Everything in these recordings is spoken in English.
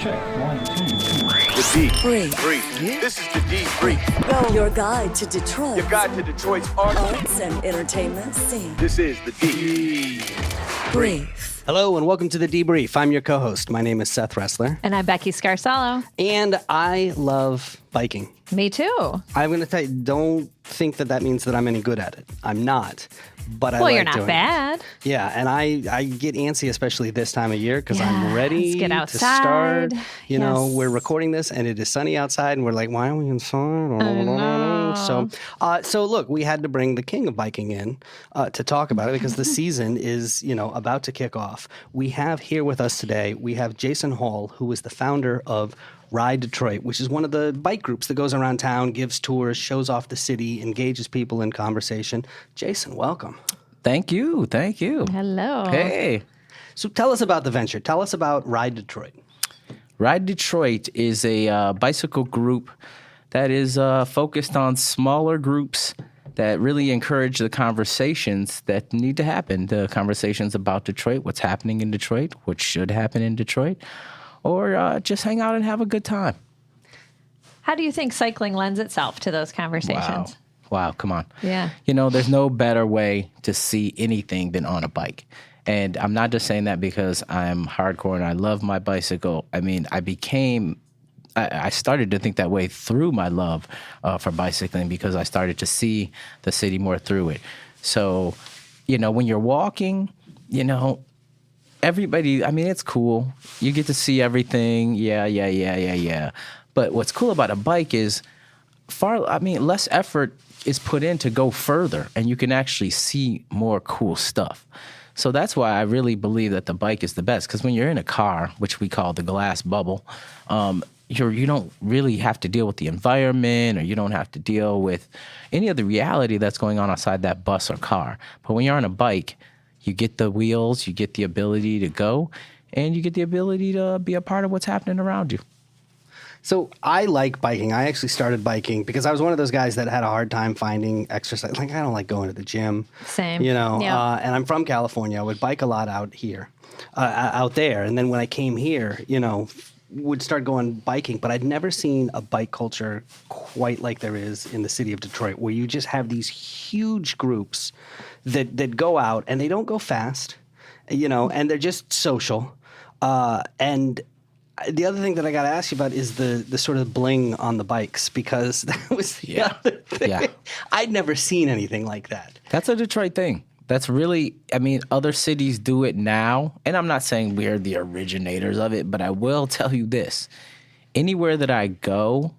Check. 1, 2, 3. The D. Brief. This is the D Brief. Your guide to Detroit. Your guide to Detroit's arts. And entertainment scene. This is the D. Brief. Hello and welcome to the Debrief. I'm your co-host. My name is Seth Ressler. And I'm Becky Scarsallo. And I love biking. Me too. I'm going to tell you, don't think that means that I'm any good at it. I'm not. But I Well, like you're not doing bad. it. Yeah, and I get antsy, especially this time of year, because I'm ready let's get to outside. start. You know, Yes. we're recording this, and it is sunny outside, and we're like, why are we inside? I know. So look, we had to bring the king of biking in to talk about it, because the season is, about to kick off. We have here with us today, we have Jason Hall, who is the founder of RiDetroit, which is one of the bike groups that goes around town, gives tours, shows off the city, engages people in conversation. Jason, welcome. Thank you. Hello. Hey. So tell us about the venture. Tell us about RiDetroit. RiDetroit is a bicycle group that is focused on smaller groups that really encourage the conversations that need to happen. The conversations about Detroit, what's happening in Detroit, what should happen in Detroit, or just hang out and have a good time. How do you think cycling lends itself to those conversations? Wow, come on. Yeah. There's no better way to see anything than on a bike. And I'm not just saying that because I'm hardcore and I love my bicycle. I mean, I started to think that way through my love for bicycling, because I started to see the city more through it. So, when you're walking, everybody, it's cool. You get to see everything. Yeah. But what's cool about a bike is less effort is put in to go further, and you can actually see more cool stuff. So that's why I really believe that the bike is the best, because when you're in a car, which we call the glass bubble, you don't really have to deal with the environment, or you don't have to deal with any of the reality that's going on outside that bus or car. But when you're on a bike, you get the wheels, you get the ability to go, and you get the ability to be a part of what's happening around you. So I like biking. I actually started biking because I was one of those guys that had a hard time finding exercise. Like, I don't like going to the gym. Same. And I'm from California. I would bike a lot out there. And then when I came here, would start going biking. But I'd never seen a bike culture quite like there is in the city of Detroit, where you just have these huge groups that go out, and they don't go fast, and they're just social. And the other thing that I got to ask you about is the sort of bling on the bikes, because that was the other thing. Yeah. I'd never seen anything like that. That's a Detroit thing. That's really, other cities do it now, and I'm not saying we're the originators of it, but I will tell you this. Anywhere that I go,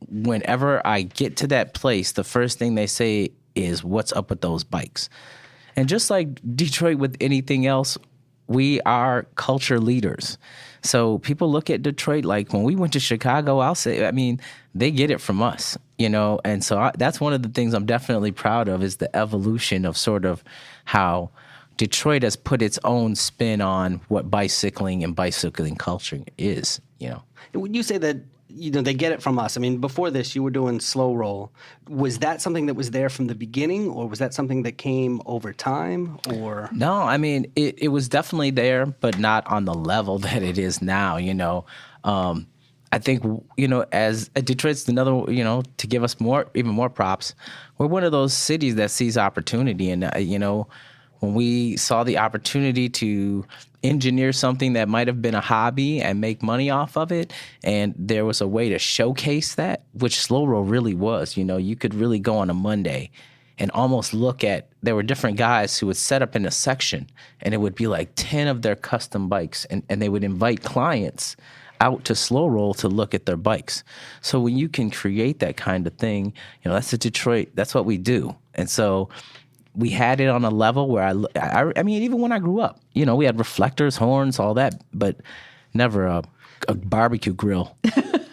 whenever I get to that place, the first thing they say is, what's up with those bikes? And just like Detroit with anything else, we are culture leaders. So people look at Detroit like, when we went to Chicago, I'll say, they get it from us, and so that's one of the things I'm definitely proud of, is the evolution of sort of how Detroit has put its own spin on what bicycling and bicycling culture is, When you say that, they get it from us, before this, you were doing slow roll. Was that something that was there from the beginning, or was that something that came over time, or? No, it was definitely there, but not on the level that it is now, I think, as Detroit's another, to give us even more props, we're one of those cities that sees opportunity. And, when we saw the opportunity to engineer something that might have been a hobby and make money off of it, and there was a way to showcase that, which slow roll really was. You could really go on a Monday and almost there were different guys who would set up in a section, and it would be like 10 of their custom bikes, and they would invite clients out to slow roll to look at their bikes. So when you can create that kind of thing, that's the Detroit, that's what we do. And so we had it on a level where even when I grew up, we had reflectors, horns, all that, but never a barbecue grill.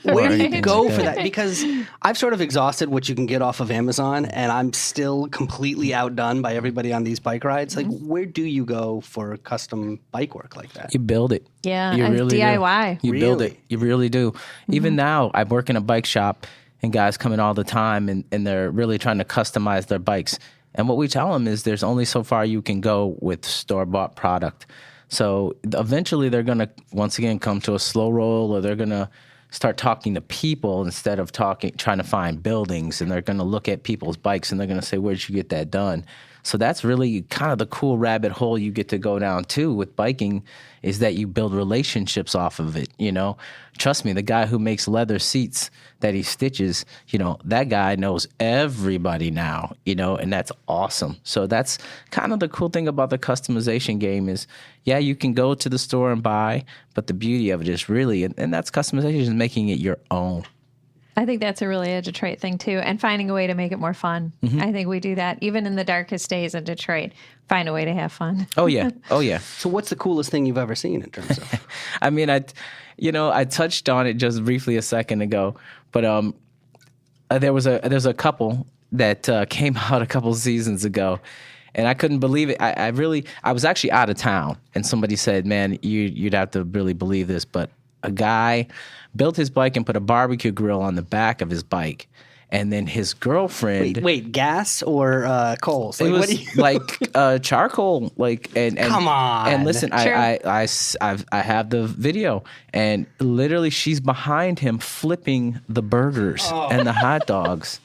Where do you go for that? Because I've sort of exhausted what you can get off of Amazon, and I'm still completely outdone by everybody on these bike rides. Like, where do you go for custom bike work like that? You build it. Yeah, you really DIY. Do. You build it. You really do. Mm-hmm. Even now, I work in a bike shop, and guys come in all the time, and they're really trying to customize their bikes. And what we tell them is there's only so far you can go with store-bought product. So eventually they're going to, once again, come to a slow roll, or they're going to start talking to people instead of trying to find buildings, and they're going to look at people's bikes and they're going to say, where'd you get that done? So that's really kind of the cool rabbit hole you get to go down too with biking, is that you build relationships off of it, you know? Trust me, the guy who makes leather seats that he stitches, you know, that guy knows everybody now, you know, and that's awesome. So that's kind of the cool thing about the customization game is, yeah, you can go to the store and buy, but the beauty of it is really, and that's customization, is making it your own. I think that's a really a Detroit thing too, and finding a way to make it more fun. I think we do that even in the darkest days in Detroit. Find a way to have fun. Oh yeah, oh yeah. So what's the coolest thing you've ever seen in terms of? I mean, I touched on it just briefly a second ago, but there's a couple that came out a couple seasons ago, and I couldn't believe it. I was actually out of town, and somebody said, "Man, you'd have to really believe this," but a guy built his bike and put a barbecue grill on the back of his bike. And then his girlfriend... Wait, gas or coals? It was like charcoal. And come on. And listen, Sure. I have the video. And literally she's behind him flipping the burgers and the hot dogs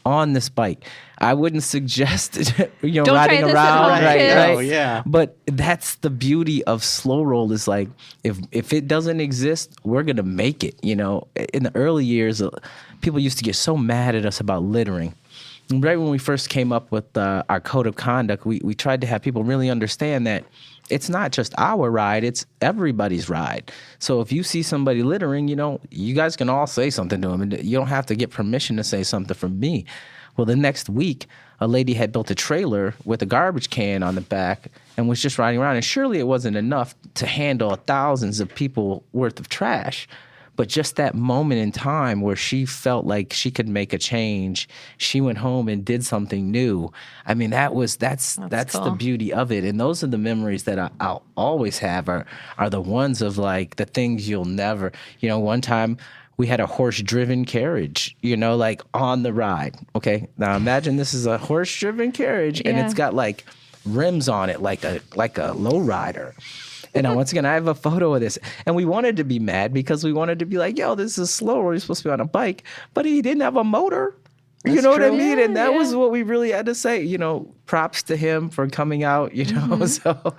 on this bike. I wouldn't suggest Don't riding try this at around, home, right? kids. Right. Oh, yeah. But that's the beauty of slow roll, is like, if it doesn't exist, we're gonna make it. You know, in the early years, people used to get so mad at us about littering. And right when we first came up with our code of conduct, we tried to have people really understand that it's not just our ride, it's everybody's ride. So if you see somebody littering, you know, you guys can all say something to them, and you don't have to get permission to say something from me. Well, the next week, a lady had built a trailer with a garbage can on the back and was just riding around. And surely it wasn't enough to handle thousands of people worth of trash. But just that moment in time where she felt like she could make a change, she went home and did something new. I mean, that's cool. the beauty of it. And those are the memories that I'll always have are the ones of like the things you'll never, you know, one time we had a horse-driven carriage, you know, like on the ride. Okay, now imagine this is a horse-driven carriage, and it's got like rims on it, like a lowrider. And now, once again, I have a photo of this, and we wanted to be mad because we wanted to be like, "Yo, this is slow. We're supposed to be on a bike," but he didn't have a motor. You know what I mean? And that was what we really had to say. You know, props to him for coming out. You know, so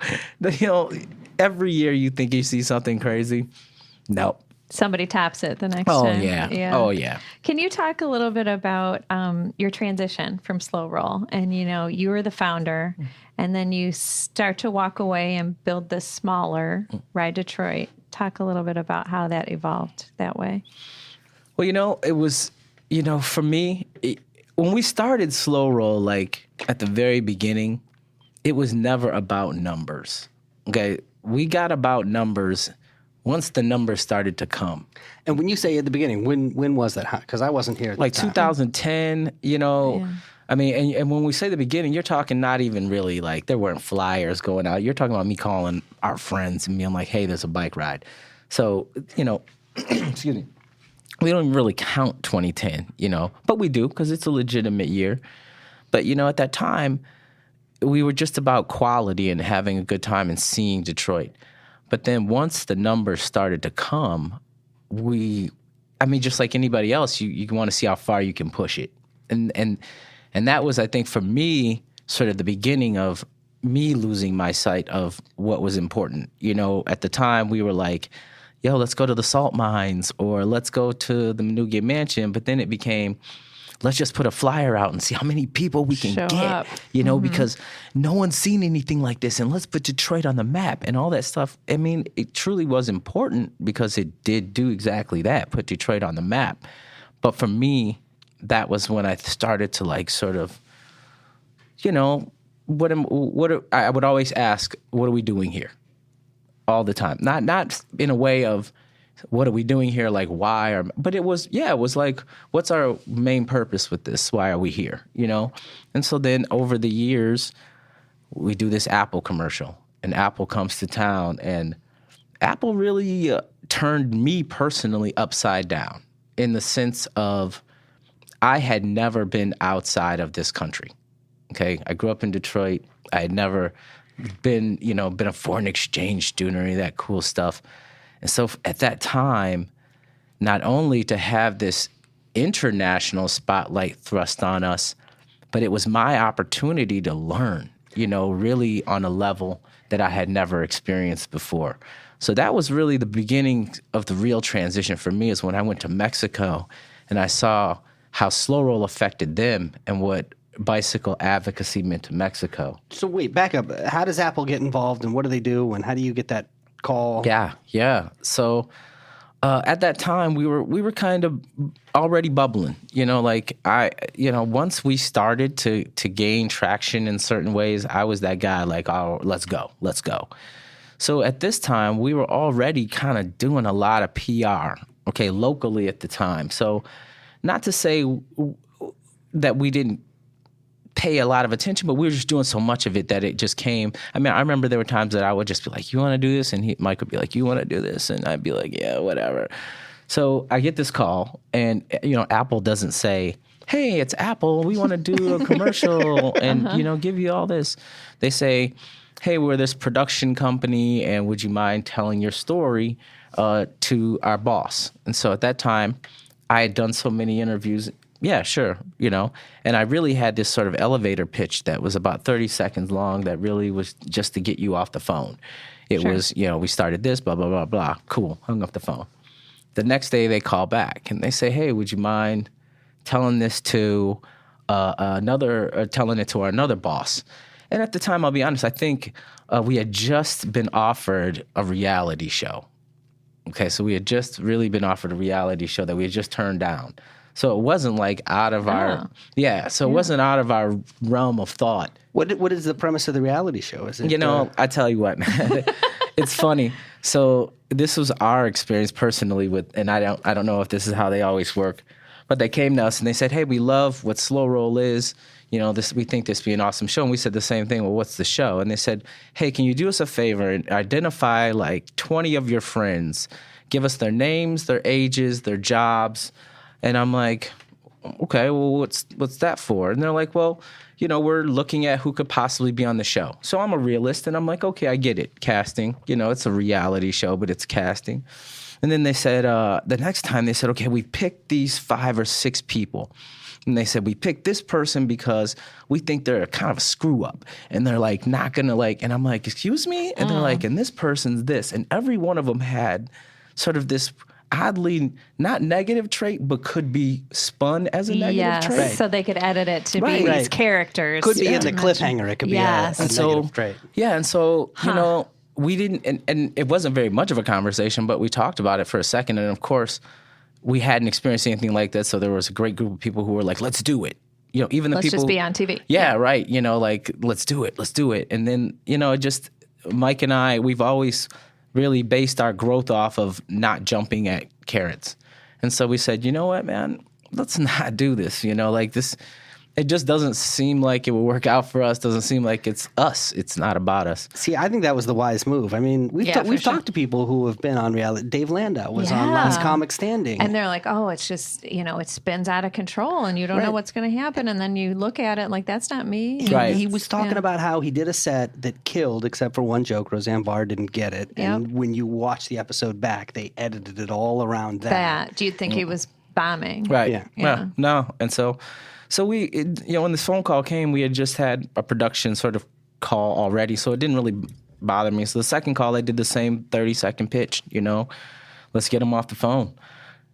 every year you think you see something crazy. No. Somebody tops it the next Oh, time. yeah. Oh, yeah. Can you talk a little bit about your transition from slow roll? And, you know, you were the founder, and then you start to walk away and build this smaller RiDetroit. Talk a little bit about how that evolved that way. Well, you know, it was, you know, for me, when we started slow roll, like at the very beginning, it was never about numbers. Okay. We got about numbers once the numbers started to come. And when you say at the beginning, when was that? Because I wasn't here at the like time. 2010, you know. Yeah. I mean, and when we say the beginning, you're talking not even really like there weren't flyers going out. You're talking about me calling our friends and being like, hey, there's a bike ride. So, you know, excuse me, we don't even really count 2010, you know, but we do because it's a legitimate year. But, you know, at that time, we were just about quality and having a good time and seeing Detroit. But then once the numbers started to come, just like anybody else, you want to see how far you can push it. And that was, I think, for me, sort of the beginning of me losing my sight of what was important. You know, at the time we were like, yo, let's go to the salt mines or let's go to the Minneapolis Mansion. But then it became, let's just put a flyer out and see how many people we can Show get, up. you know, because no one's seen anything like this. And let's put Detroit on the map and all that stuff. I mean, it truly was important because it did do exactly that, put Detroit on the map. But for me, that was when I started to like sort of, you know, I would always ask, what are we doing here? All the time. Not in a way of, what are we doing here? Like, why? But it was like, what's our main purpose with this? Why are we here? You know? And so then over the years, we do this Apple commercial, and Apple comes to town, and Apple really turned me personally upside down in the sense of I had never been outside of this country. Okay? I grew up in Detroit. I had never been a foreign exchange student or any of that cool stuff. And so at that time, not only to have this international spotlight thrust on us, but it was my opportunity to learn, really on a level that I had never experienced before. So that was really the beginning of the real transition for me, is when I went to Mexico and I saw how slow roll affected them and what bicycle advocacy meant to Mexico. So wait, back up. How does Apple get involved, and what do they do, and how do you get that call? Yeah. So at that time, we were kind of already bubbling. Once we started to gain traction in certain ways, I was that guy like, oh, let's go. So at this time, we were already kind of doing a lot of PR, locally at the time. So not to say that we didn't pay a lot of attention, but we were just doing so much of it that it just came. I mean, I remember there were times that I would just be like, you want to do this? And Mike would be like, you want to do this? And I'd be like, yeah, whatever. So I get this call, and, Apple doesn't say, hey, it's Apple. We want to do a commercial and, give you all this. They say, hey, we're this production company, and would you mind telling your story to our boss? And so at that time, I had done so many interviews. Yeah, sure, And I really had this sort of elevator pitch that was about 30 seconds long that really was just to get you off the phone. It was, we started this, blah, blah, blah, blah. Cool, hung up the phone. The next day they call back and they say, hey, would you mind telling this to telling it to our another boss? And at the time, I'll be honest, I think we had just been offered a reality show. Okay, so we had just really been offered a reality show that we had just turned down. So it wasn't like out of it wasn't out of our realm of thought. What is the premise of the reality show? Is it? I tell you what, man, it's funny. So this was our experience personally with, and I don't know if this is how they always work, but they came to us and they said, hey, we love what slow roll is. We think this would be an awesome show. And we said the same thing. Well, what's the show? And they said, hey, can you do us a favor and identify like 20 of your friends, give us their names, their ages, their jobs. And I'm like, okay, well, what's that for? And they're like, well, we're looking at who could possibly be on the show. So I'm a realist, and I'm like, okay, I get it. Casting, it's a reality show, but it's casting. And then they said, the next time they said, okay, we picked these 5 or 6 people. And they said, we picked this person because we think they're kind of a screw up. And they're like, not gonna and I'm like, excuse me? And they're like, and this person's this. And every one of them had sort of this oddly not negative trait, but could be spun as a negative trait. So they could edit it to be these characters. Could be in the cliffhanger. It could be a negative trait. Yeah, and so, we didn't, and it wasn't very much of a conversation, but we talked about it for a second. And of course, we hadn't experienced anything like that. So there was a great group of people who were like, let's do it. Even the let's people. Let's just be on TV. Yeah, right. Let's do it. And then, just Mike and I, we've always really based our growth off of not jumping at carrots. And so we said, you know what, man, let's not do this. This, it just doesn't seem like it will work out for us. Doesn't seem like it's us. It's not about us. See, I think that was the wise move. I mean, we've talked to people who have been on reality. Dave Landau was on Last Comic Standing. And they're like, oh, it's just, it spins out of control and you don't know what's going to happen. And then you look at it like, that's not me. Right. He was talking about how he did a set that killed, except for one joke. Roseanne Barr didn't get it. And when you watch the episode back, they edited it all around that. Do you think he was bombing? Right. Yeah. No. And so we, when this phone call came, we had just had a production sort of call already, so it didn't really bother me. So the second call, they did the same 30-second pitch, let's get him off the phone.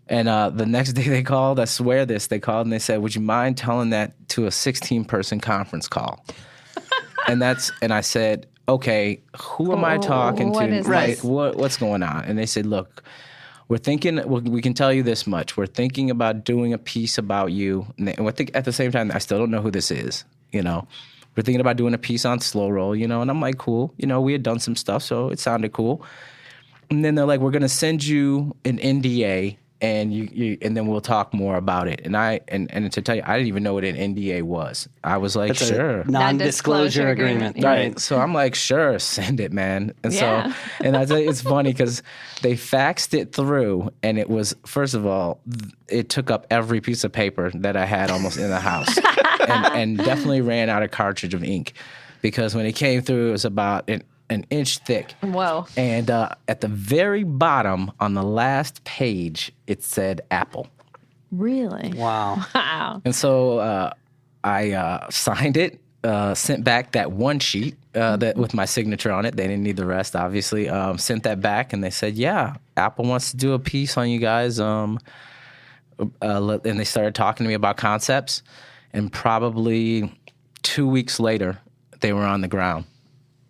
And the next day they called, I swear this, they called and they said, would you mind telling that to a 16-person conference call? and I said, okay, who am I talking to? What's going on? And they said, look, we're thinking, we can tell you this much. We're thinking about doing a piece about you. And at the same time, I still don't know who this is, We're thinking about doing a piece on slow roll, and I'm like, cool. We had done some stuff, so it sounded cool. And then they're like, we're going to send you an NDA, and and then we'll talk more about it. And to tell you, I didn't even know what an NDA was. I was like, That's sure. Non-disclosure agreement. Right. So I'm like, sure, send it, man. And so, and I tell you, it's funny because they faxed it through, and it was, first of all, it took up every piece of paper that I had almost in the house, and definitely ran out of cartridge of ink. because when it came through, it was about an inch thick. Whoa. And at the very bottom on the last page, it said Apple. Really? Wow. Wow. And so I signed it, sent back that one sheet that with my signature on it. They didn't need the rest, obviously. Sent that back, and they said, yeah, Apple wants to do a piece on you guys. And they started talking to me about concepts. And probably 2 weeks later, they were on the ground.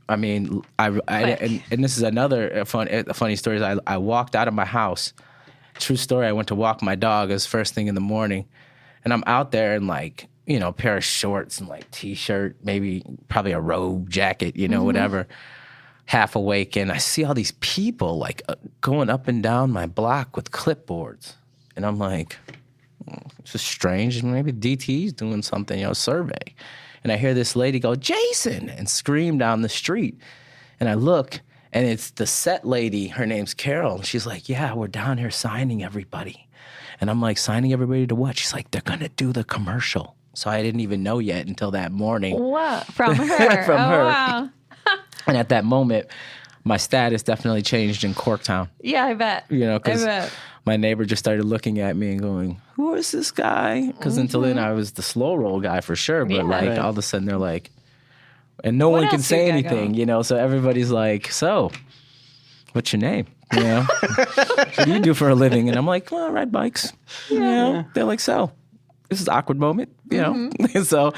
I mean, and this is another funny story. Is I walked out of my house. True story. I went to walk my dog. It was first thing in the morning, and I'm out there in like, you know, a pair of shorts and like t-shirt, probably a robe jacket, you know, whatever. Half awake, and I see all these people like going up and down my block with clipboards, and I'm like, it's just strange. Maybe DT's doing something, you know, survey. And I hear this lady go, Jason, and scream down the street. And I look, and it's the set lady. Her name's Carol. She's like, yeah, we're down here signing everybody. And I'm like, signing everybody to what? She's like, they're going to do the commercial. So I didn't even know yet until that morning. What? From her? From her. Wow. And at that moment, my status definitely changed in Corktown. Yeah, I bet. You know, I because bet. my neighbor just started looking at me and going, who is this guy? Because until then, I was the slow roll guy for sure. But Yeah. all of a sudden, they're like, and no What one can else say you got anything, going? you know? So everybody's like, so, what's your name? You know, what do you do for a living? And I'm like, well, I ride bikes. You know, they're like, so, this is an awkward moment, you know? So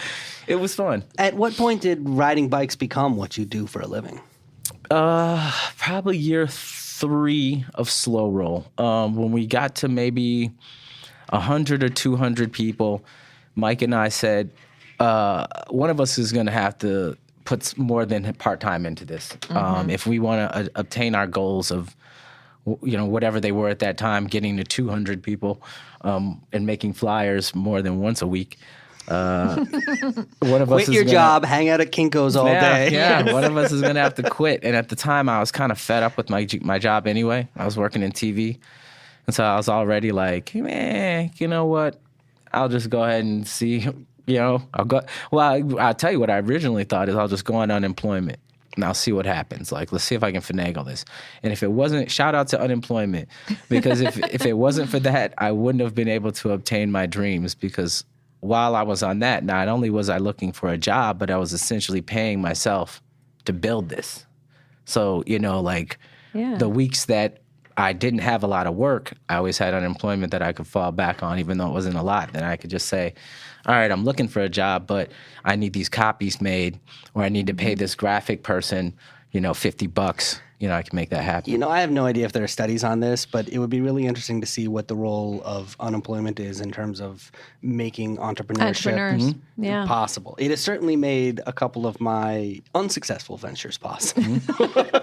it was fun. At what point did riding bikes become what you do for a living? Probably year 3 of slow roll. When we got to maybe 100 or 200 people, Mike and I said, one of us is going to have to put more than part-time into this. If we want to obtain our goals of, you know, whatever they were at that time, getting to 200 people and making flyers more than once a week. One of us Quit is your gonna- job, hang out at Kinko's all day. Yeah, one of us is going to have to quit. And at the time, I was kind of fed up with my job anyway. I was working in TV. And so I was already like, man, you know what? I'll just go ahead and see, you know, I'll tell you what I originally thought is I'll just go on unemployment. And I'll see what happens. Like, let's see if I can finagle this. And if it wasn't, shout out to unemployment. Because if it wasn't for that, I wouldn't have been able to obtain my dreams. Because while I was on that, not only was I looking for a job, but I was essentially paying myself to build this. So, you know, like the weeks that I didn't have a lot of work, I always had unemployment that I could fall back on, even though it wasn't a lot. Then I could just say, all right, I'm looking for a job, but I need these copies made, or I need to pay this graphic person, you know, $50. You know, I can make that happen. You know, I have no idea if there are studies on this, but it would be really interesting to see what the role of unemployment is in terms of making entrepreneurship Entrepreneurs. Yeah. possible. It has certainly made a couple of my unsuccessful ventures possible.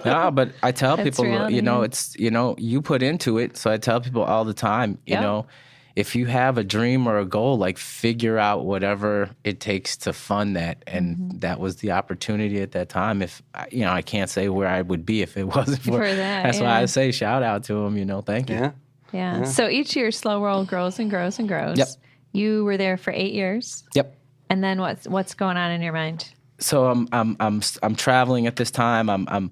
No, but I tell That's people, reality. you know, it's, you know, you put into it. So I tell people all the time, you Yeah. know, if you have a dream or a goal, like figure out whatever it takes to fund that. And that was the opportunity at that time. If, you know, I can't say where I would be if it wasn't for that, That's why yeah. I say shout out to them, you know, thank you. Yeah. Yeah. So each year, slow roll grows and grows and grows. Yep. You were there for 8 years. Yep. And then what's going on in your mind? So I'm traveling at this time. I've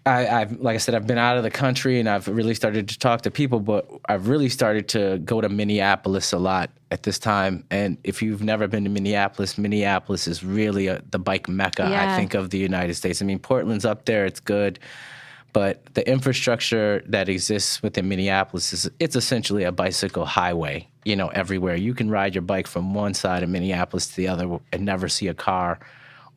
like I said, I've been out of the country and I've really started to talk to people, but I've really started to go to Minneapolis a lot at this time. And if you've never been to Minneapolis, Minneapolis is really the bike mecca, Yeah. I think, of the United States. I mean, Portland's up there, it's good. But the infrastructure that exists within Minneapolis it's essentially a bicycle highway, you know, everywhere. You can ride your bike from one side of Minneapolis to the other and never see a car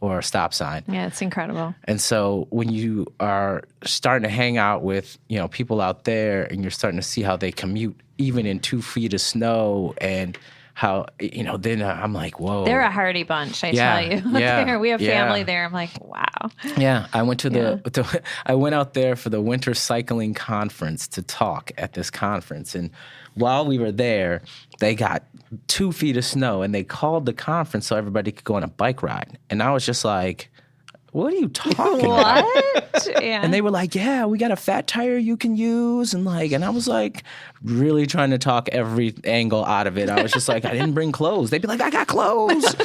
or a stop sign. Yeah, it's incredible. And so when you are starting to hang out with, you know, people out there and you're starting to see how they commute even in 2 feet of snow and how, you know, then I'm like, whoa. They're a hardy bunch, I Yeah, tell you. yeah, We have yeah. family there. I'm like, wow. Yeah, I went to I went out there for the winter cycling conference to talk at this conference. And while we were there, they got 2 feet of snow and they called the conference so everybody could go on a bike ride. And I was just like, what are you talking about? What? Yeah. And they were like, yeah, we got a fat tire you can use. And I was like really trying to talk every angle out of it. I was just like, I didn't bring clothes. They'd be like, I got clothes.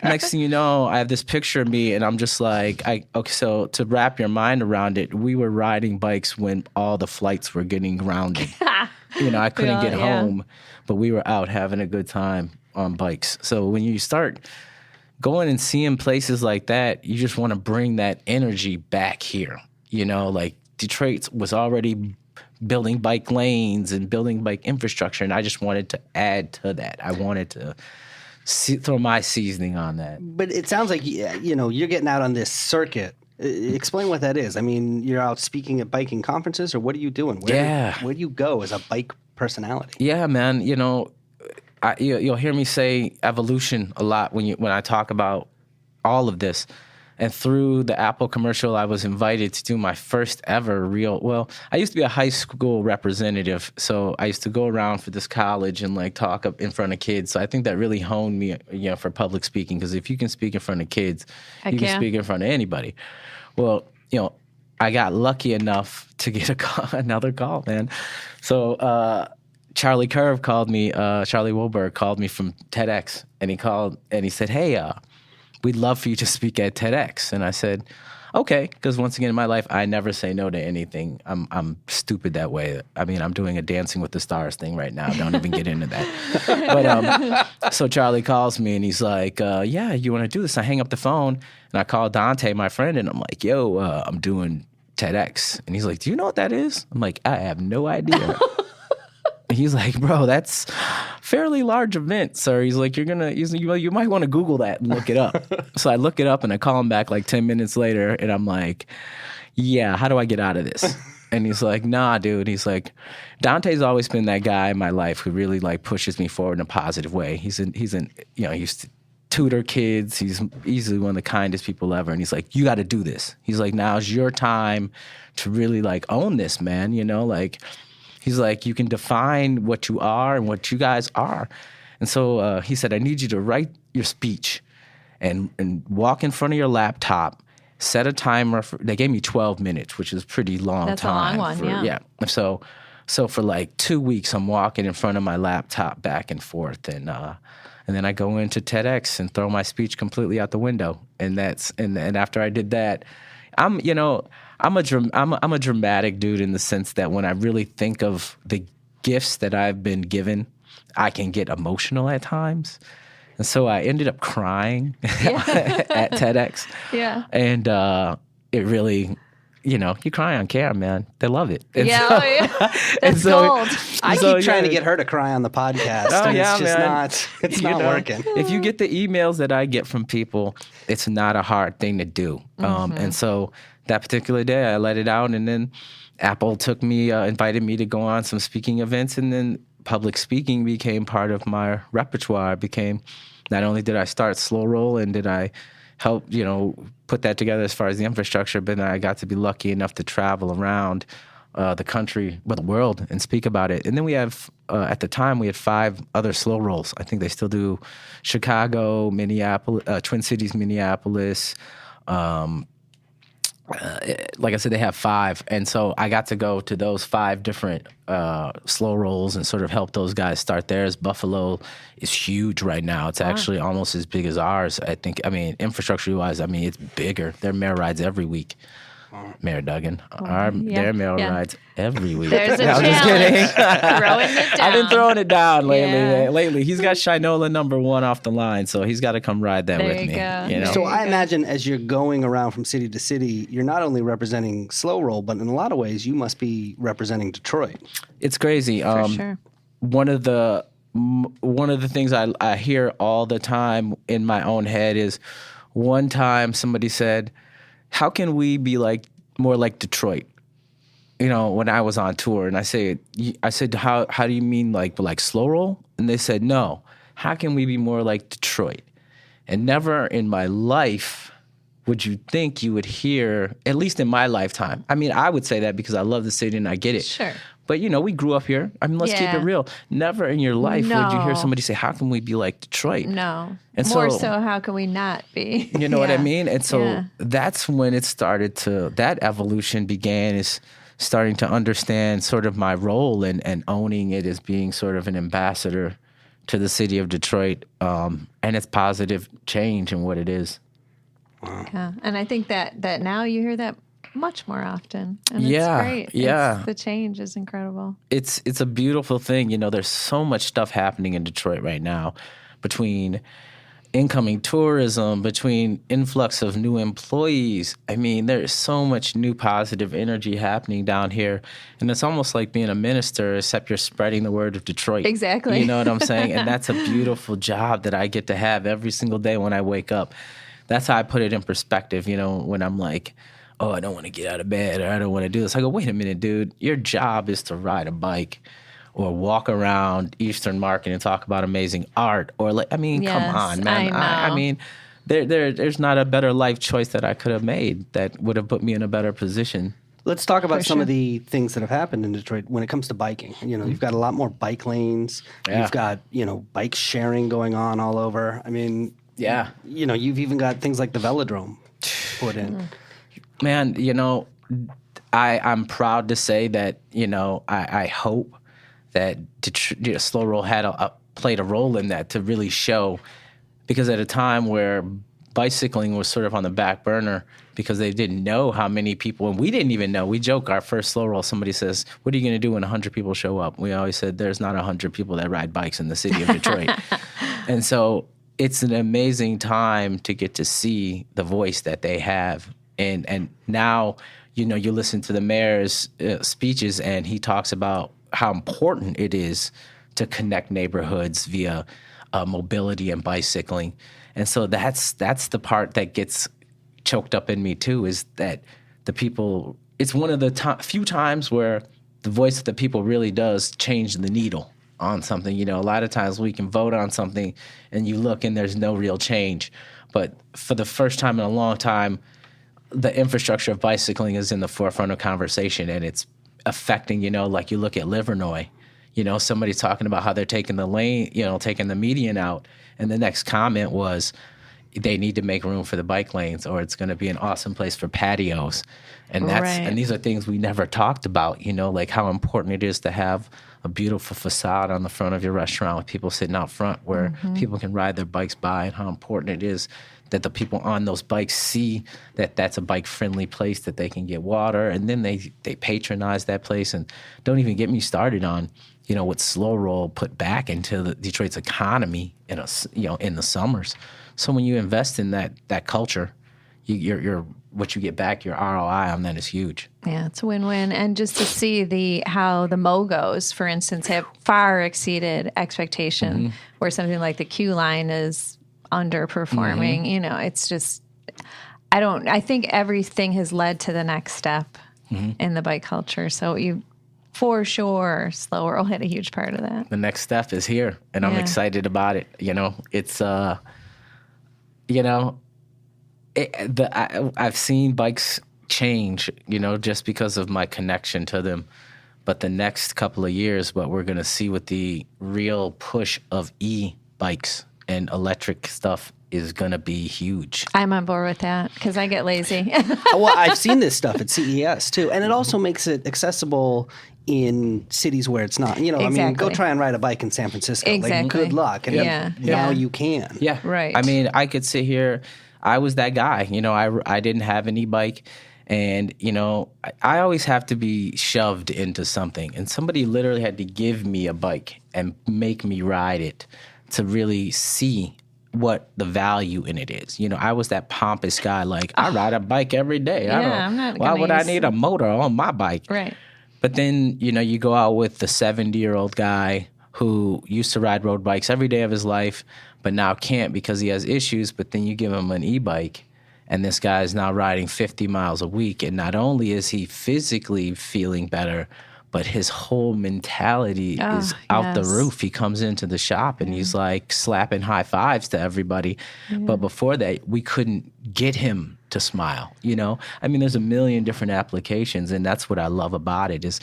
next thing you know, I have this picture of me, and I'm just like, okay, so to wrap your mind around it, we were riding bikes when all the flights were getting grounded. I couldn't get home, but we were out having a good time on bikes. So when you start going and seeing places like that, you just want to bring that energy back here. Like Detroit was already building bike lanes and building bike infrastructure, and I just wanted to add to that. I wanted to throw my seasoning on that. But it sounds like, you're getting out on this circuit. Explain what that is. I mean, you're out speaking at biking conferences, or what are you doing? Where do you go as a bike personality? Yeah, man. You'll hear me say evolution a lot when I talk about all of this. And through the Apple commercial, I was invited to do my first ever I used to be a high school representative. So I used to go around for this college and talk up in front of kids. So I think that really honed me, for public speaking. Because if you can speak in front of kids, you can speak in front of anybody. Well, I got lucky enough to get another call, man. So Charlie Curve called me, Charlie Wilberg called me from TEDx. And he called and he said, hey, we'd love for you to speak at TEDx. And I said, okay, because once again in my life, I never say no to anything. I'm stupid that way. I mean, I'm doing a Dancing with the Stars thing right now. Don't even get into that. But so Charlie calls me and he's like, yeah, you want to do this? I hang up the phone and I call Dante, my friend, and I'm like, yo, I'm doing TEDx. And he's like, do you know what that is? I'm like, I have no idea. He's like, bro, that's fairly large event, sir. He's like, you might want to Google that and look it up. So I look it up and I call him back 10 minutes later and I'm like, yeah, how do I get out of this? And he's like, nah, dude. He's like, Dante's always been that guy in my life who really pushes me forward in a positive way. He used to tutor kids. He's easily one of the kindest people ever. And he's like, you got to do this. He's like, now's your time to really own this, man. He's like, you can define what you are and what you guys are. And so he said, I need you to write your speech and walk in front of your laptop, set a timer. They gave me 12 minutes, which is a pretty long time. That's a long one, yeah. So for 2 weeks, I'm walking in front of my laptop back and forth. And then I go into TEDx and throw my speech completely out the window. And after I did that, I'm a dramatic dude in the sense that when I really think of the gifts that I've been given, I can get emotional at times. And so I ended up crying at TEDx. Yeah. And it really, you cry on camera, man. They love it. And That's gold. I keep trying to get her to cry on the podcast. Oh, and yeah, it's just man. it's not working. If you get the emails that I get from people, it's not a hard thing to do. And so that particular day, I let it out, and then Apple invited me to go on some speaking events, and then public speaking became part of my repertoire. Not only did I start Slow Roll and did I help, put that together as far as the infrastructure, but then I got to be lucky enough to travel around the country, the world, and speak about it. And then we have, at the time, we had 5 other Slow Rolls. I think they still do Chicago, Minneapolis, Twin Cities, Minneapolis. Like I said, they have 5. And so I got to go to those 5 different Slow Rolls and sort of help those guys start theirs. Buffalo is huge right now. It's actually almost as big as ours, I think. I mean, infrastructure-wise, it's bigger. Their mayor rides every week. Mayor Duggan. Their mayor rides every week. There's a I'm challenge. just kidding. Throwing it down. I've been throwing it down lately. Yeah. Lately, he's got Shinola #1 off the line, so he's got to come ride that with me. Go. So I imagine as you're going around from city to city, you're not only representing Slow Roll, but in a lot of ways, you must be representing Detroit. It's crazy. For sure. One of the things I hear all the time in my own head is, one time somebody said, how can we be more like Detroit? When I was on tour, and I said, how do you mean like Slow Roll? And they said, no. How can we be more like Detroit? And never in my life would you think you would hear, at least in my lifetime. I would say that because I love the city and I get it. Sure. But, we grew up here. Let's keep it real. Never in your life would you hear somebody say, how can we be like Detroit? No. And More so, how can we not be? You know what I mean? And so that's when it started that evolution began, is starting to understand sort of my role and owning it as being sort of an ambassador to the city of Detroit, and it's positive change in what it is. Yeah, and I think that now you hear that much more often, and Yeah, it's great. yeah. The change is incredible. It's a beautiful thing. You know, there's so much stuff happening in Detroit right now, between incoming tourism, between influx of new employees. I mean, there's so much new positive energy happening down here. And it's almost like being a minister, except you're spreading the word of Detroit. Exactly. You know what I'm saying? And that's a beautiful job that I get to have every single day when I wake up. That's how I put it in perspective, you know, when I'm like, oh, I don't want to get out of bed, or I don't want to do this. I go, wait a minute, dude. Your job is to ride a bike or walk around Eastern Market and talk about amazing art, or like, I mean, come Yes, on, man. I know. mean, there's not a better life choice that I could have made that would have put me in a better position. Let's talk about For some of sure. the things that have happened in Detroit when it comes to biking. You know, you've got a lot more bike lanes. Yeah. You've got, you know, bike sharing going on all over. I mean, Yeah. you know, you've even got things like the velodrome put in. Man, you know, I'm proud to say that, you know, I hope that Slow Roll had played a role in that to really show, because at a time where bicycling was sort of on the back burner because they didn't know how many people, and we didn't even know. We joke our first Slow Roll, somebody says, what are you going to do when 100 people show up? We always said there's not 100 people that ride bikes in the city of Detroit. And so it's an amazing time to get to see the voice that they have. And now, you know, you listen to the mayor's speeches, and he talks about how important it is to connect neighborhoods via mobility and bicycling. And so that's the part that gets choked up in me too, is that the people, it's one of the few times where the voice of the people really does change the needle on something. You know, a lot of times we can vote on something and you look and there's no real change. But for the first time in a long time, the infrastructure of bicycling is in the forefront of conversation, and it's affecting, you know, like you look at Livernois, you know, somebody's talking about how they're taking the lane, you know, taking the median out. And the next comment was they need to make room for the bike lanes, or it's going to be an awesome place for patios. And and these are things we never talked about, you know, like how important it is to have a beautiful facade on the front of your restaurant with people sitting out front where people can ride their bikes by, and how important it is that the people on those bikes see that that's a bike-friendly place that they can get water, and then they patronize that place. And don't even get me started on, you know, what Slow Roll put back into Detroit's economy in in the summers. So when you invest in that culture, you're what you get back, your ROI on that is huge. Yeah, it's a win-win. And just to see how the MOGOs, for instance, have far exceeded expectation, where something like the Q line is underperforming. You know, it's just, I think everything has led to the next step in the bike culture. So for sure, Slow Roll had a huge part of that. The next step is here, and I'm excited about it. You know, it's, you know, I've seen bikes change, you know, just because of my connection to them. But the next couple of years, what we're going to see with the real push of e-bikes and electric stuff is going to be huge. I'm on board with that because I get lazy. Well, I've seen this stuff at CES too, and it also makes it accessible in cities where it's not. You know, I mean, go Exactly. try and ride a bike in San Francisco. Like, Exactly. good luck. And Yeah. now Yeah. you can. Yeah. Right. I mean, I could sit here. I was that guy. You know, I didn't have an e-bike. And, you know, I always have to be shoved into something. And somebody literally had to give me a bike and make me ride it to really see what the value in it is. You know, I was that pompous guy, like, I ride a bike every day. I'm not why gonna would I use- need a motor on my bike? Right. But then, you know, you go out with the 70-year-old guy who used to ride road bikes every day of his life, but now can't because he has issues. But then you give him an e-bike, and this guy is now riding 50 miles a week. And not only is he physically feeling better, but his whole mentality is out the yes. roof. He comes into the shop and he's like slapping high fives to everybody. But before that, we couldn't get him to smile, you know? I mean, there's a million different applications, and that's what I love about it is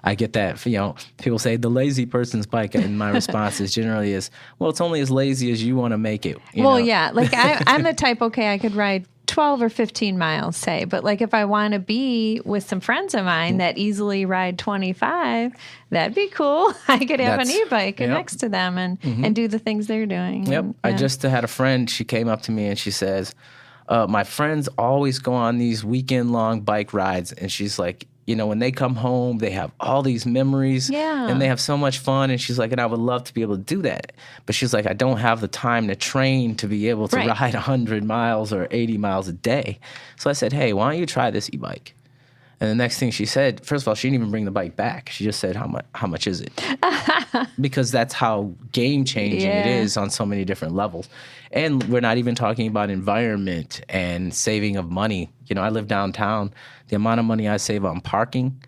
I get that, you know, people say the lazy person's bike, and my response is generally well, it's only as lazy as you want to make it. You Well, know? yeah. Like I'm the type, okay, I could ride 12 or 15 miles, say. But like if I want to be with some friends of mine that easily ride 25, that'd be cool. I could have an e-bike next to them and do the things they're doing. Yep. And, I just had a friend, she came up to me and she says, my friends always go on these weekend-long bike rides. And she's like, you know, when they come home, they have all these memories and they have so much fun. And she's like, and I would love to be able to do that. But she's like, I don't have the time to train to be able to ride 100 miles or 80 miles a day. So I said, hey, why don't you try this e-bike? And the next thing she said, first of all, she didn't even bring the bike back. She just said, how much is it? Because that's how game-changing it is on so many different levels. And we're not even talking about environment and saving of money. You know, I live downtown. The amount of money I save on parking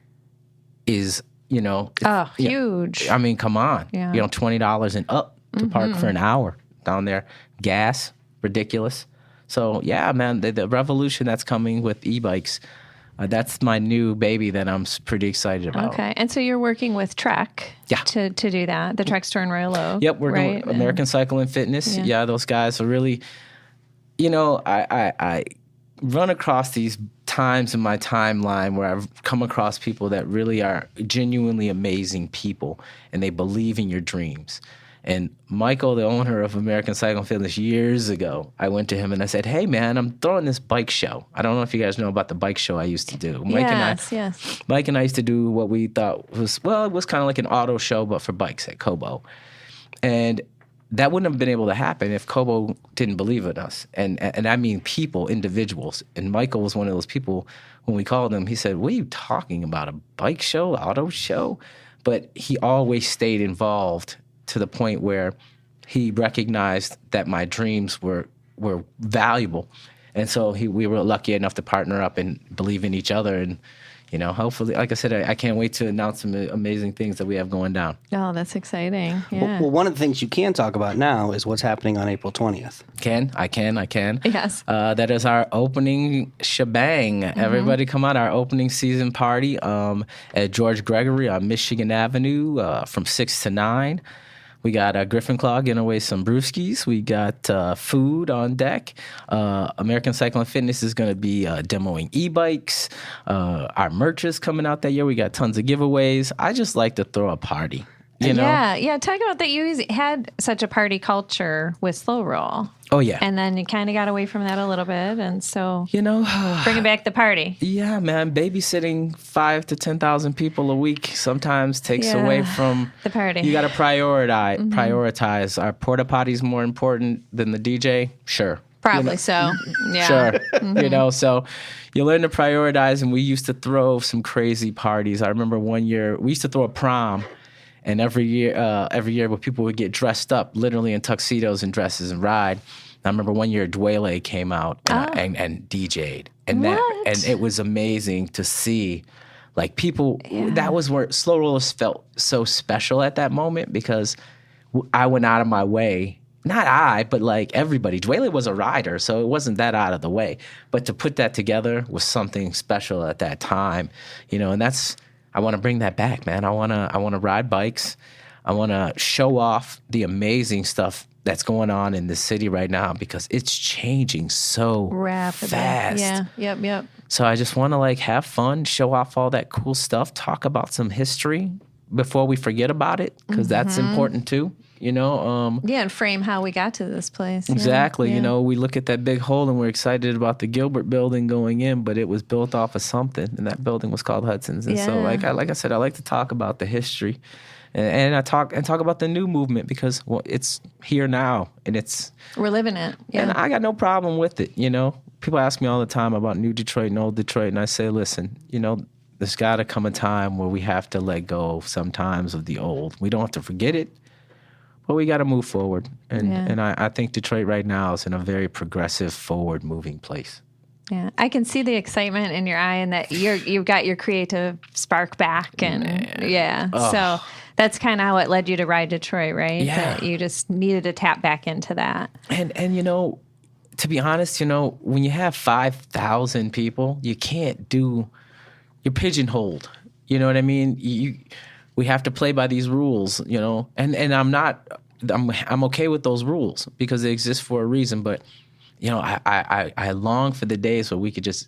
is, you know... huge. I mean, come on. Yeah. You know, $20 and up to park for an hour down there. Gas, ridiculous. So, yeah, man, the revolution that's coming with e-bikes... that's my new baby that I'm pretty excited about. Okay. And so you're working with Trek to do that, the Trek store in Royal Oak. Yep, working with American Cycle and Fitness. Yeah, those guys are really, you know, I run across these times in my timeline where I've come across people that really are genuinely amazing people and they believe in your dreams. And Michael, the owner of American Cycle and Fitness, years ago, I went to him and I said, hey, man, I'm throwing this bike show. I don't know if you guys know about the bike show I used to do. Mike and I used to do what we thought was, well, it was kind of like an auto show, but for bikes at Kobo. And that wouldn't have been able to happen if Kobo didn't believe in us. And I mean people, individuals. And Michael was one of those people, when we called him, he said, what are you talking about, a bike show, auto show? But he always stayed involved to the point where he recognized that my dreams were valuable. And so we were lucky enough to partner up and believe in each other. And, you know, hopefully, like I said, I can't wait to announce some amazing things that we have going down. Oh, that's exciting. Yeah. Well, one of the things you can talk about now is what's happening on April 20th. I can. Yes. That is our opening shebang. Everybody come out, our opening season party at George Gregory on Michigan Avenue from 6 to 9. We got Griffin Claw getting away some brewskis. We got food on deck. American Cycle and Fitness is going to be demoing e-bikes. Our merch is coming out that year. We got tons of giveaways. I just like to throw a party. You know? Yeah. Talk about that. You had such a party culture with Slow Roll. Oh, yeah. And then you kind of got away from that a little bit. And so, you know, bringing back the party. Yeah, man. Babysitting 5,000 to 10,000 people a week sometimes takes away from the party. You got to prioritize. Are porta potties more important than the DJ? Sure. Probably so. Yeah. Sure. You know, so you learn to prioritize. And we used to throw some crazy parties. I remember one year we used to throw a prom. And every year where people would get dressed up, literally in tuxedos and dresses and ride. I remember one year Dwele came out and DJ'd. And it was amazing to see, like, people, that was where Slow Rollers felt so special at that moment because I went out of my way. Not I, but like everybody. Dwele was a rider, so it wasn't that out of the way. But to put that together was something special at that time, you know, and I want to bring that back, man. I want to ride bikes. I want to show off the amazing stuff that's going on in the city right now because it's changing so rapidly. Fast. Yeah. Yep. So I just want to like have fun, show off all that cool stuff, talk about some history before we forget about it because that's important too. You know, and frame how we got to this place. Exactly. Yeah. You know, we look at that big hole and we're excited about the Gilbert building going in, but it was built off of something, and that building was called Hudson's. And so, like I said, I like to talk about the history, and I talk about the new movement because it's here now, and we're living it. Yeah. And I got no problem with it. You know, people ask me all the time about new Detroit and old Detroit, and I say, listen, you know, there's got to come a time where we have to let go sometimes of the old. We don't have to forget it. But we got to move forward. And I think Detroit right now is in a very progressive, forward-moving place. Yeah, I can see the excitement in your eye and that you've got your creative spark back. And so that's kind of how it led you to RiDetroit, right? Yeah. That you just needed to tap back into that. And you know, to be honest, you know, when you have 5,000 people, you can't you're pigeonholed. You know what I mean? We have to play by these rules, you know, and I'm okay with those rules because they exist for a reason. But I long for the days where we could just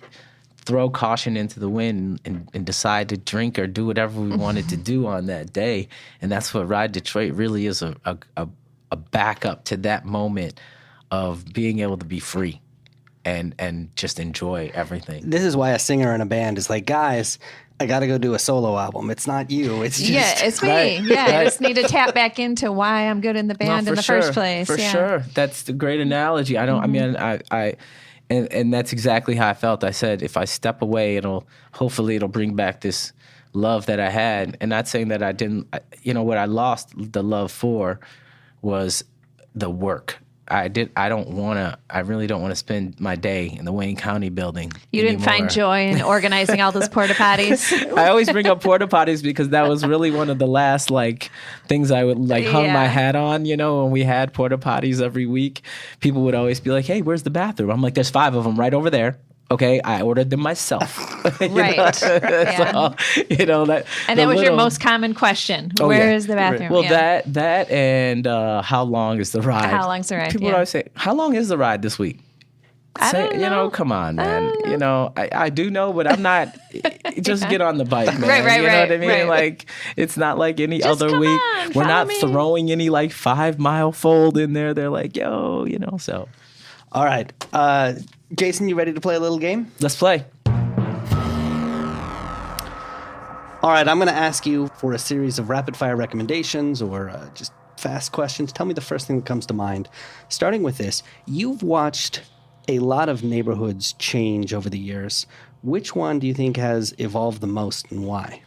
throw caution into the wind and decide to drink or do whatever we wanted to do on that day. And that's what RiDetroit really is, a backup to that moment of being able to be free and just enjoy everything. This is why a singer in a band is like, guys, I got to go do a solo album. It's not you. It's just... Yeah, it's me. Right, Yeah, I right. just need to tap back into why I'm good in the band in the first place. For yeah. sure. That's the great analogy. I mean, and that's exactly how I felt. I said, if I step away, hopefully it'll bring back this love that I had. And not saying that I didn't, what I lost the love for was the work. I really don't want to spend my day in the Wayne County building. You didn't find joy in organizing all those porta potties? I always bring up porta potties because that was really one of the last things I would hung my hat on. When we had porta potties every week, people would always be like, "Hey, where's the bathroom?" I'm like, "There's 5 of them right over there." Okay, I ordered them myself. Right. Yeah. So, that. And that was your most common question. Where is the bathroom? Well, Yeah. that and how long is the ride? How long's the ride? People would always say, "How long is the ride this week?" I don't know. Come on, man. I do know, but I'm not. Just get on the bike, man. Right, you know what I mean? right. It's not like any Just other come week. on, We're follow not me. throwing any 5-mile fold in there. They're like, yo, so. All right. Jason, you ready to play a little game? Let's play. All right, I'm going to ask you for a series of rapid-fire recommendations or just fast questions. Tell me the first thing that comes to mind. Starting with this, you've watched a lot of neighborhoods change over the years. Which one do you think has evolved the most and why?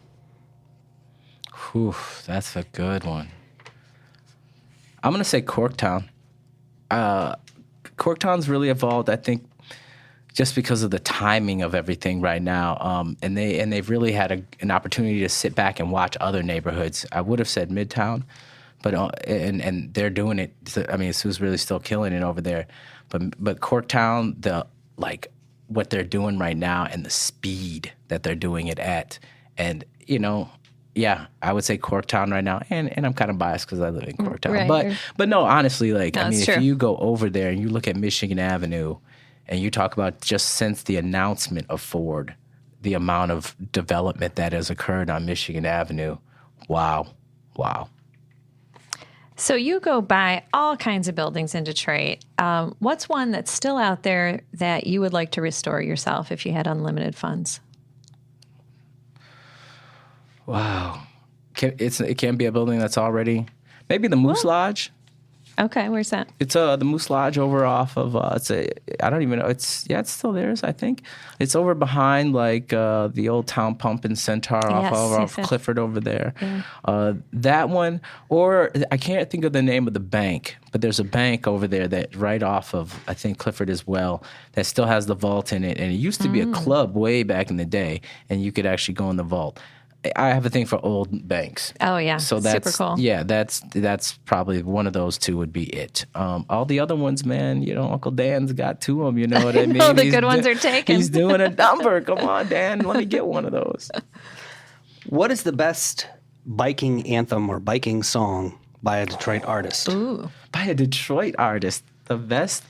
Whew, that's a good one. I'm going to say Corktown. Corktown's really evolved, I think, just because of the timing of everything right now, and they've really had an opportunity to sit back and watch other neighborhoods. I would have said Midtown, but and they're doing it. I mean, Sue's really still killing it over there, but Corktown, what they're doing right now and the speed that they're doing it at, and yeah, I would say Corktown right now, and I'm kind of biased because I live in Corktown, Right. but no, honestly, it's true. if you go over there and you look at Michigan Avenue. And you talk about just since the announcement of Ford, the amount of development that has occurred on Michigan Avenue. Wow. So you go by all kinds of buildings in Detroit. What's one that's still out there that you would like to restore yourself if you had unlimited funds? Wow. It can't be a building that's already... Maybe the Moose Lodge. Okay, where's that? It's the Moose Lodge over off of I don't even know. It's still theirs, I think. It's over behind the old Town Pump and Centaur off Clifford over there. Yeah. That one, or I can't think of the name of the bank, but there's a bank over there that right off of I think Clifford as well that still has the vault in it, and it used to be a club way back in the day, and you could actually go in the vault. I have a thing for old banks. Oh yeah, so that's super cool. Yeah, that's probably one of those two would be it. All the other ones, man, Uncle Dan's got 2 of them. You know what I mean? No, the good ones are taken. He's doing a number. Come on, Dan, let me get one of those. What is the best biking anthem or biking song by a Detroit artist? Ooh, By a Detroit artist, the best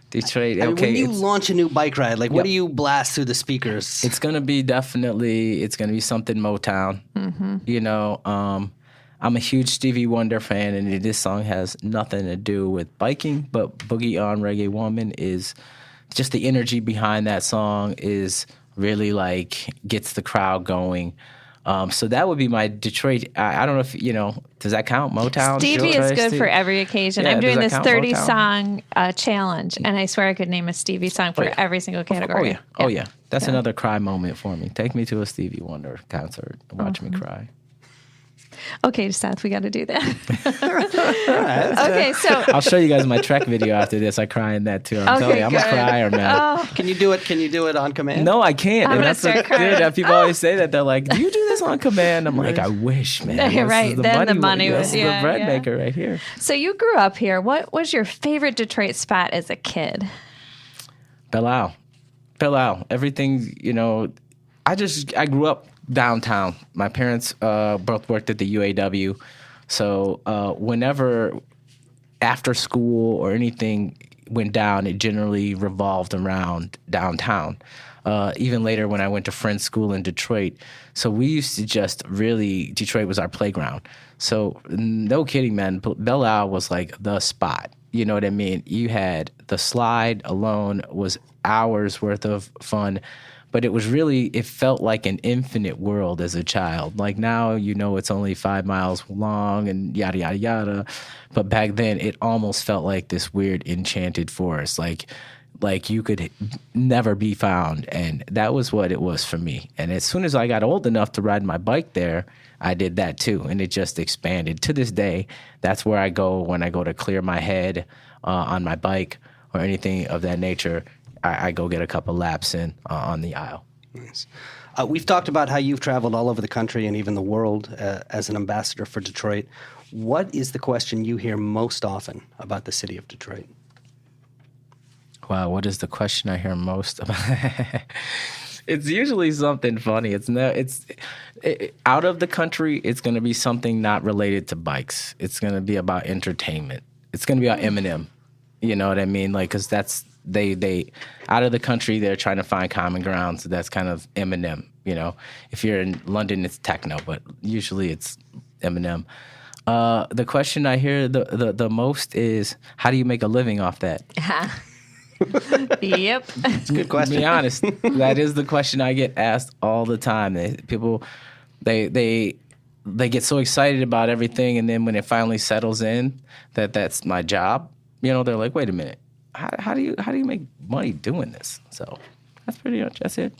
Detroit. I mean, Okay, when you launch a new bike ride, what do you blast through the speakers? it's gonna be something Motown. Mm-hmm. I'm a huge Stevie Wonder fan, and this song has nothing to do with biking, but Boogie on Reggae Woman is just the energy behind that song is really gets the crowd going. So that would be my Detroit. I don't know if, does that count? Motown? Stevie is good for every occasion. Yeah, I'm doing does this that count, 30-song challenge, and I swear I could name a Stevie song for every single category. Oh, yeah. That's another cry moment for me. Take me to a Stevie Wonder concert and watch me cry. Okay, Seth, we got to do that. Okay, so I'll show you guys my Trek video after this. I cry in that too. I'm telling you, I'm a good. crier, man. Oh, Can you do it on command? No, I can't. I'm And gonna that's start crying. Dude, people always say that. They're like, "Do you do this on command?" I'm like, "I wish, man." This is Right, then the money this was- is yeah, the bread yeah. maker right here. so you grew up here. What was your favorite Detroit spot as a kid? Belle Isle. Everything, I grew up downtown. My parents both worked at the UAW. So whenever after school or anything, went down, it generally revolved around downtown. Even later when I went to Friends School in Detroit. So we used to just really, Detroit was our playground. So no kidding, man, Belle Isle was like the spot. You know what I mean? You had the slide alone was hours worth of fun. But it was really, it felt like an infinite world as a child. Like now, it's only 5 miles long and yada, yada, yada. But back then, it almost felt like this weird enchanted forest. Like you could never be found. And that was what it was for me. And as soon as I got old enough to ride my bike there, I did that too. And it just expanded. To this day, that's where I go when I go to clear my head on my bike or anything of that nature. I go get a couple laps in on the aisle. Nice. We've talked about how you've traveled all over the country and even the world as an ambassador for Detroit. What is the question you hear most often about the city of Detroit? Wow, what is the question I hear most about? It's usually something funny. Out of the country, it's going to be something not related to bikes. It's going to be about entertainment. It's going to be about Eminem. You know what I mean? Like, because that's they out of the country, they're trying to find common ground. So that's kind of Eminem. If you're in London, it's techno, but usually it's Eminem. The question I hear the most is, how do you make a living off that? Yep. It's a good question. To be honest, that is the question I get asked all the time. People get so excited about everything, and then when it finally settles in that's my job, they're like, wait a minute, how do you make money doing this? So that's pretty much that's it.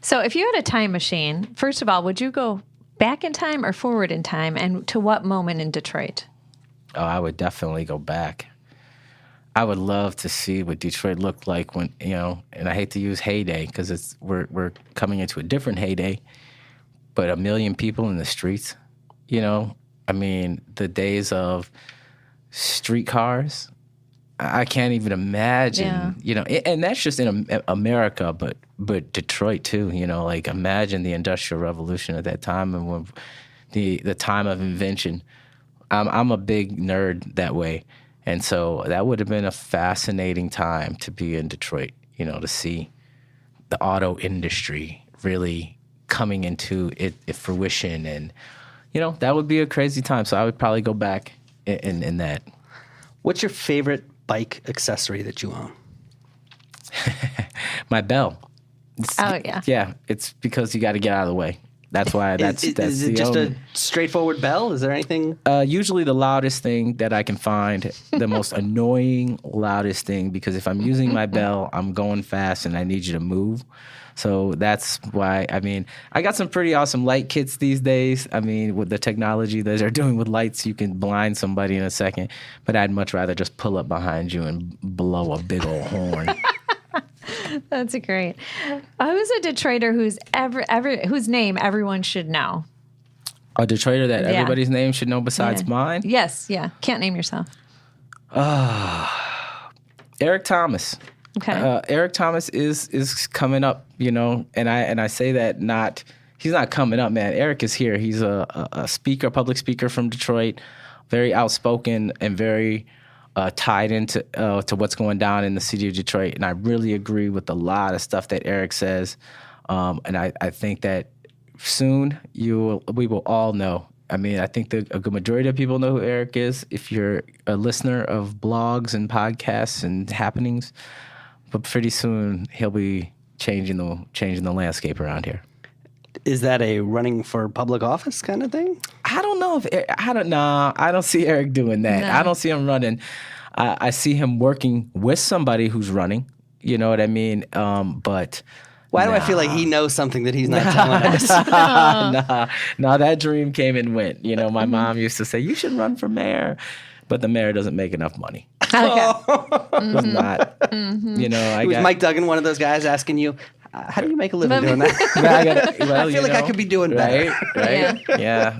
So if you had a time machine, first of all, would you go back in time or forward in time, and to what moment in Detroit? Oh, I would definitely go back. I would love to see what Detroit looked like when, and I hate to use heyday because we're coming into a different heyday, but 1 million people in the streets, I mean, the days of streetcars, I can't even imagine, and that's just in America, but Detroit too, like imagine the Industrial Revolution at that time and when the time of invention. I'm a big nerd that way. And so that would have been a fascinating time to be in Detroit, to see the auto industry really coming into its fruition. And, that would be a crazy time. So I would probably go back in that. What's your favorite bike accessory that you own? My bell. Yeah. Yeah, it's because you got to get out of the way. That's why. Is it just a straightforward bell? Is there anything? Usually the loudest thing that I can find, the most annoying, loudest thing, because if I'm using my bell, I'm going fast and I need you to move. So that's why, I got some pretty awesome light kits these days. With the technology that they're doing with lights, you can blind somebody in a second. But I'd much rather just pull up behind you and blow a big old horn. That's great. Who's a Detroiter whose name everyone should know? A Detroiter that everybody's name should know besides mine? Yes, yeah. Can't name yourself. Eric Thomas. Okay. Eric Thomas is coming up, and I say that he's not coming up, man. Eric is here. He's a speaker, public speaker from Detroit, very outspoken and very tied into to what's going down in the city of Detroit. And I really agree with a lot of stuff that Eric says. And I think that soon we will all know. I think a good majority of people know who Eric is if you're a listener of blogs and podcasts and happenings. But pretty soon he'll be changing the landscape around here. Is that a running for public office kind of thing? I don't know I don't see Eric doing that. No. I don't see him running. I see him working with somebody who's running. You know what I mean? But why do I feel like he knows something that he's not telling us? No, that dream came and went. My mom used to say, you should run for mayor. But the mayor doesn't make enough money. Okay. It's not. Was Mike Duggan one of those guys asking you, how do you make a living doing that? I feel like I could be doing better. Right? Yeah.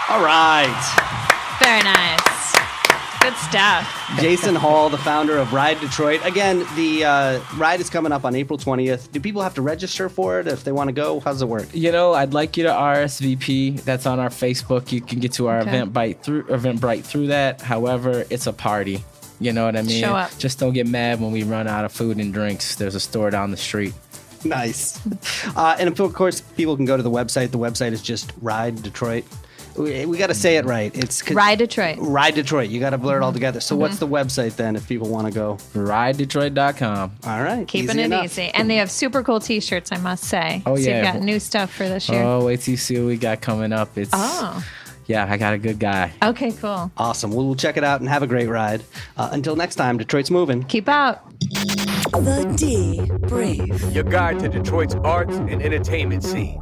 All right. Very nice. Good stuff. Jason Hall, the founder of RiDetroit. Again, the ride is coming up on April 20th. Do people have to register for it if they want to go? How does it work? I'd like you to RSVP. That's on our Facebook. You can get to our Okay. Eventbrite through that. However, it's a party. You know what I mean? Show up. Just don't get mad when we run out of food and drinks. There's a store down the street. Nice. And of course, people can go to the website. The website is just RiDetroit. We got to say it right. It's RiDetroit. RiDetroit. You got to blur it all together. So what's the website then if people want to go? RiDetroit.com. All right. Keeping easy it enough. easy. And they have super cool t-shirts, I must say. Oh, So yeah. you've got new stuff for this year. Oh, wait till you see what we got coming up. It's Yeah, I got a good guy. Okay, cool. Awesome. Well, we'll check it out and have a great ride. Until next time, Detroit's moving. Keep out. The D Brief. Your guide to Detroit's arts and entertainment scene.